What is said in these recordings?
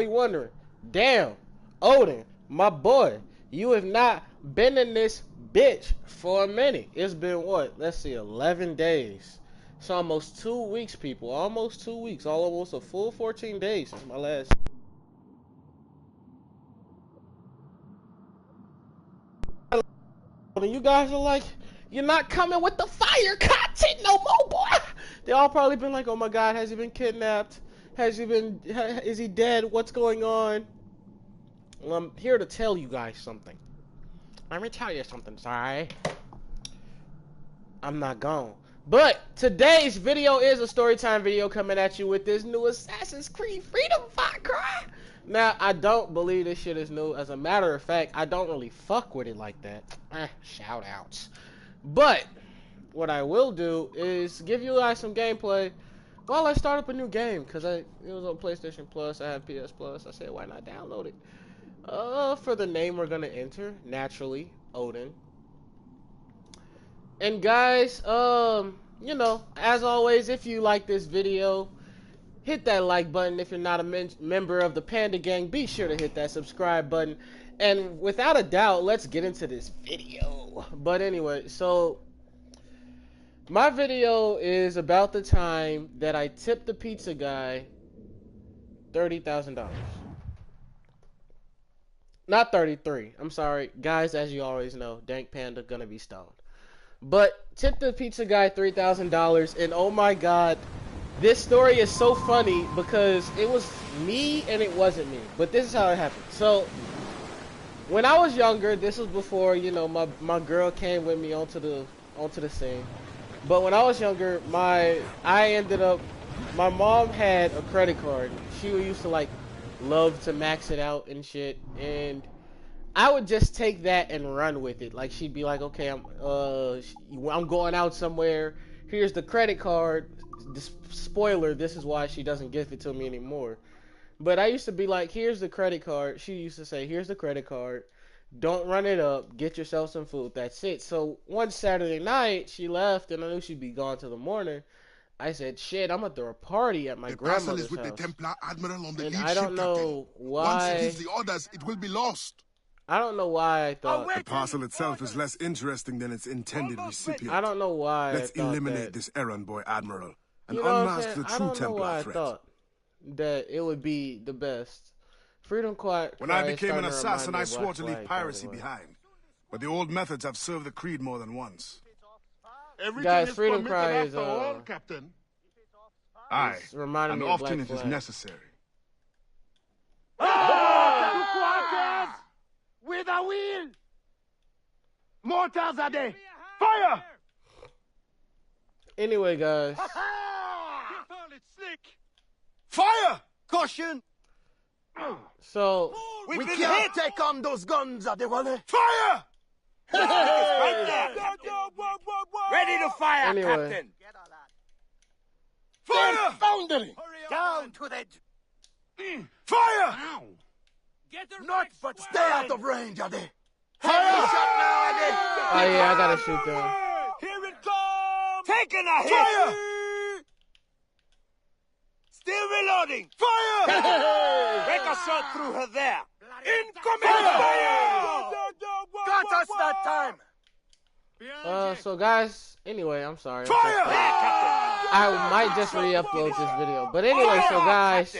wondering, damn, Odin, my boy, you have not been in this bitch for a minute. It's been what? Let's see, 11 days. It's almost 2 weeks, people. Almost 2 weeks. Almost a full 14 days since my last. And you guys are like, you're not coming with the fire content no more, boy. They all probably been like, oh my god, has he been kidnapped? Has he been? Is he dead? What's going on? Well, I'm here to tell you guys something. Let me tell you something, sorry. I'm not gone. But today's video is a storytime video coming at you with this new Assassin's Creed Freedom Far Cry. Now, I don't believe this shit is new. As a matter of fact, I don't really fuck with it like that. Shout outs. But what I will do is give you guys some gameplay while I start up a new game. Because it was on PlayStation Plus. I have PS Plus. I said, why not download it? For the name we're going to enter, naturally, Odin. And guys, you know, as always, if you like this video, hit that like button. If you're not a member of the Panda Gang, be sure to hit that subscribe button. And without a doubt, let's get into this video. But anyway, so my video is about the time that I tipped the pizza guy $30,000. Not 33. I'm sorry. Guys, as you always know, Dank Panda gonna be stoned. But tipped the pizza guy $3,000, and oh my god, this story is so funny because it was me and it wasn't me. But this is how it happened. So when I was younger, this was before, you know, my girl came with me onto the scene. But when I was younger, my mom had a credit card. She used to like love to max it out and shit, and I would just take that and run with it. Like, she'd be like, okay, I'm going out somewhere. Here's the credit card. Spoiler, this is why she doesn't give it to me anymore. But I used to be like, here's the credit card. She used to say, here's the credit card. Don't run it up. Get yourself some food. That's it. So one Saturday night, she left, and I knew she'd be gone till the morning. I said, shit, I'm gonna throw a party at my grandmother's with house. The Templar Admiral on the and lead I don't ship, know Captain. why. Once he gives the orders, it will be lost. I don't know why I thought The parcel itself is less interesting than its intended recipient. I don't know why Let's I thought eliminate that, this errand boy, Admiral, and you know unmask the I true don't know why Templar I threat. thought that it would be the best. Freedom Cry. When I became an assassin, I swore to leave piracy behind. But the old methods have served the Creed more than once. Everything Guys, is Freedom permitted Cry is after all, Captain. Aye, reminding and me of often Black it is Flag. necessary. With a wheel! Mortars are there! Fire! Anyway, guys, Fire! Caution! so We can't take on those guns, Adewale! Fire! Right there! Ready to fire, Anyway. Captain! Fire! Foundry! Down to the... Fire! Not but stay out of range, Ade! Fire! Shot now, Ade! oh yeah, I gotta shoot them. Here it comes! Taking a hit! Fire! Still reloading! Fire! Break a shot through her there! Incoming! Fire! Got us that time! So guys, anyway, I'm sorry. Fire! I might just re-upload this video. But anyway, so guys,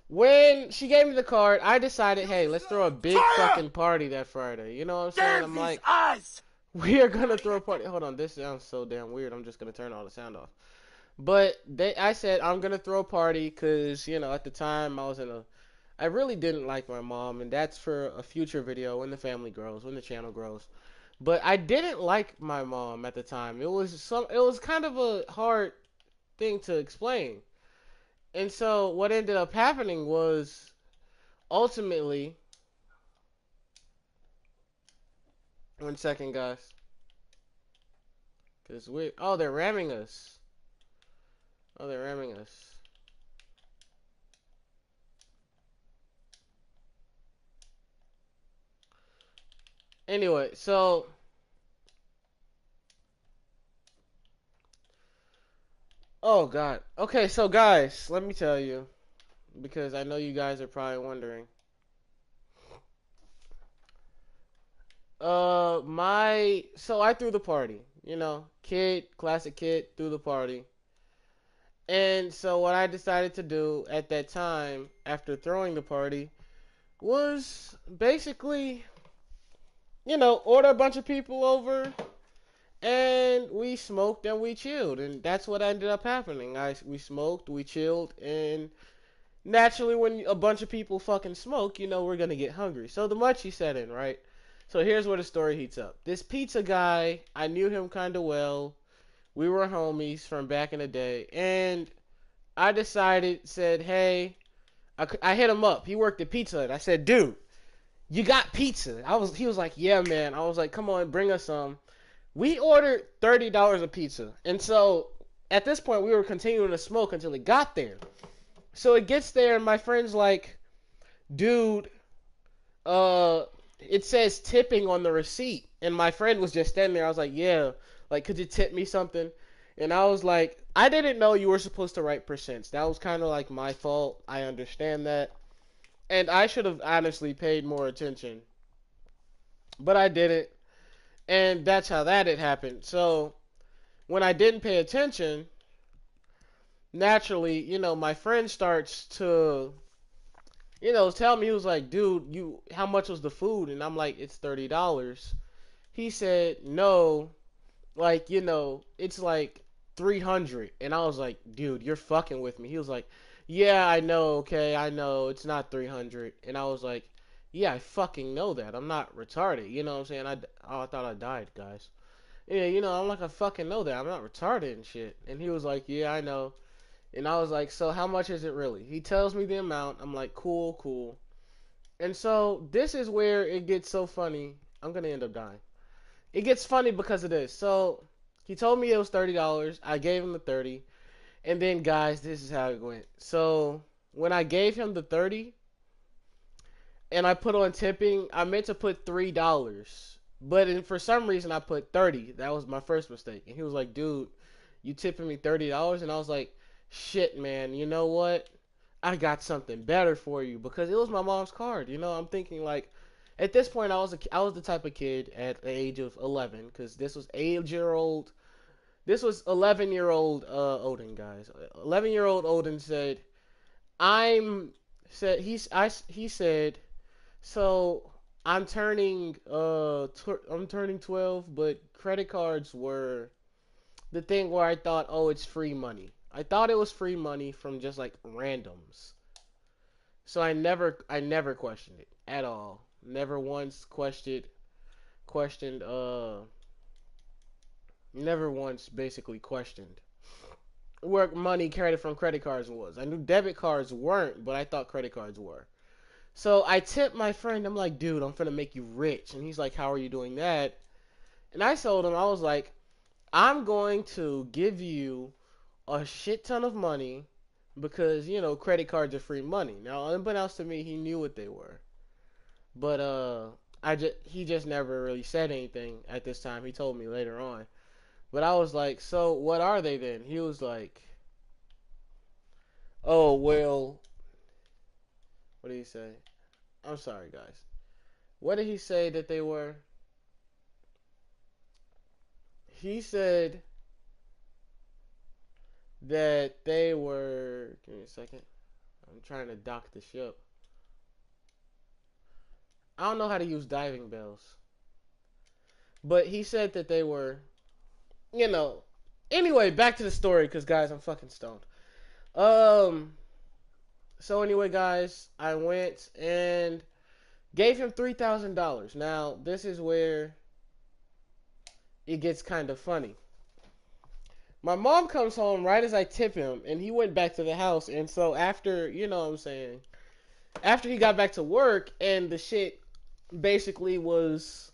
when she gave me the card, I decided, hey, let's throw a big fucking party that Friday. You know what I'm saying? I'm like, eyes! we are gonna throw a party. Hold on, this sounds so damn weird. I'm just gonna turn all the sound off. But I said I'm gonna throw a party because, you know, at the time I really didn't like my mom, and that's for a future video when the family grows, when the channel grows. But I didn't like my mom at the time. It was kind of a hard thing to explain. And so what ended up happening was ultimately, one second, guys. Cause they're ramming us. Oh, they're ramming us. Anyway, so oh god. Okay, so guys, let me tell you. because I know you guys are probably wondering. So I threw the party, classic kid, threw the party. And so what I decided to do at that time, after throwing the party, was basically, order a bunch of people over, and we smoked and we chilled, and that's what ended up happening. We smoked, we chilled, and naturally, when a bunch of people fucking smoke, we're gonna get hungry. So the munchie set in, right? So here's where the story heats up. This pizza guy, I knew him kind of well. We were homies from back in the day, and I said, hey, I hit him up. He worked at Pizza Hut. I said, dude, you got pizza? He was like, yeah, man. I was like, come on, bring us some. We ordered $30 of pizza, and so at this point, we were continuing to smoke until it got there. So it gets there, and my friend's like, dude, it says tipping on the receipt. And my friend was just standing there. I was like, yeah, like, could you tip me something? And I was like, I didn't know you were supposed to write percents. That was kind of like my fault. I understand that. And I should have honestly paid more attention. But I didn't. And that's how that had happened. So when I didn't pay attention, naturally, my friend starts to, tell me, he was like, dude, how much was the food? And I'm like, it's $30. He said, no, like, it's like 300. And I was like, dude, you're fucking with me. He was like, yeah, I know, okay, I know, it's not 300. And I was like, yeah, I fucking know that. I'm not retarded, you know what I'm saying? I thought I died, guys. Yeah, I'm like, I fucking know that. I'm not retarded and shit. And he was like, yeah, I know. And I was like, so how much is it really? He tells me the amount. I'm like, cool. And so this is where it gets so funny. I'm going to end up dying. It gets funny because of this. So he told me it was $30. I gave him the 30. And then, guys, this is how it went. So when I gave him the 30 and I put on tipping, I meant to put $3. But for some reason, I put 30. That was my first mistake. And he was like, dude, you tipping me $30? And I was like, shit, man, you know what? I got something better for you, because it was my mom's card. I'm thinking, like, at this point, I was the type of kid at the age of 11, because this was 11-year-old Odin, guys. 11-year-old Odin said, he said, so I'm turning 12, but credit cards were the thing where I thought, oh, it's free money. I thought it was free money from just like randoms. So I never questioned it at all. Never once never once basically questioned where money carried from credit cards was. I knew debit cards weren't, but I thought credit cards were. So I tipped my friend. I'm like, dude, I'm finna make you rich. And he's like, how are you doing that? And I told him, I was like, I'm going to give you a shit ton of money because, credit cards are free money. Now, unbeknownst to me, he knew what they were. But he just never really said anything at this time. He told me later on. But I was like, so what are they then? He was like, oh, well, what did he say? I'm sorry, guys. What did he say that they were? He said that they were, give me a second, I'm trying to dock the ship. I don't know how to use diving bells. But he said that they were, anyway, back to the story, because, guys, I'm fucking stoned. So anyway, guys, I went and gave him $3,000. Now, this is where it gets kind of funny. My mom comes home right as I tip him, and he went back to the house. And so after, after he got back to work, and the shit basically was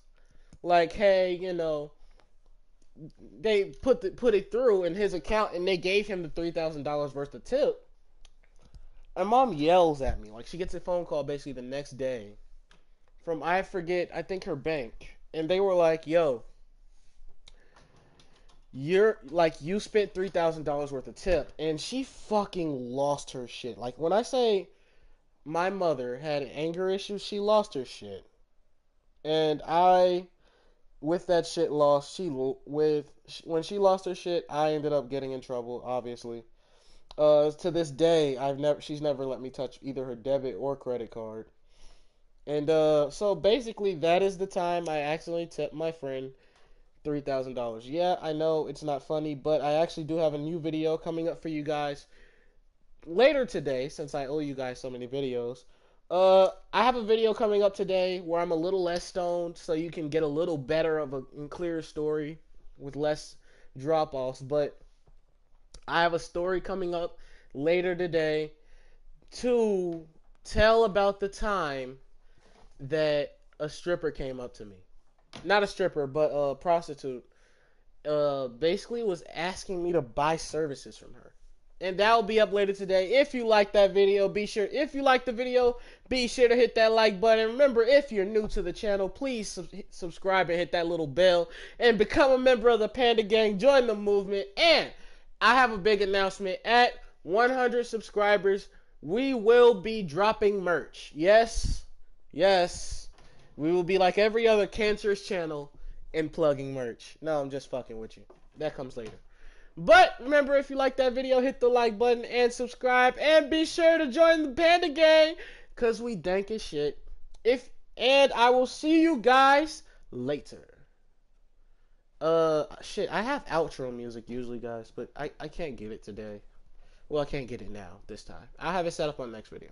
like, hey, they put it through in his account, and they gave him the $3,000 worth of tip. My mom yells at me, like, she gets a phone call basically the next day from, I think her bank, and they were like, yo, you spent $3,000 worth of tip. And she fucking lost her shit. Like, when I say my mother had anger issues. She lost her shit, and with that shit lost, when she lost her shit, I ended up getting in trouble. Obviously, to this day, she's never let me touch either her debit or credit card. And so basically, that is the time I accidentally tipped my friend $3,000. Yeah, I know it's not funny, but I actually do have a new video coming up for you guys later today, since I owe you guys so many videos. I have a video coming up today where I'm a little less stoned, so you can get a little better of a clearer story with less drop-offs. But I have a story coming up later today to tell about the time that a stripper came up to me. Not a stripper, but a prostitute. Basically was asking me to buy services from her. And that'll be up later today. If you like that video, if you like the video, be sure to hit that like button. Remember, if you're new to the channel, please subscribe and hit that little bell and become a member of the Panda Gang. Join the movement. And I have a big announcement. At 100 subscribers, we will be dropping merch. Yes. We will be like every other cancerous channel and plugging merch. No, I'm just fucking with you. That comes later. But remember, if you like that video, hit the like button and subscribe. And be sure to join the Panda Gang, because we dank as shit. And I will see you guys later. Shit, I have outro music usually, guys, but I can't get it today. Well, I can't get it now, this time. I'll have it set up on the next video.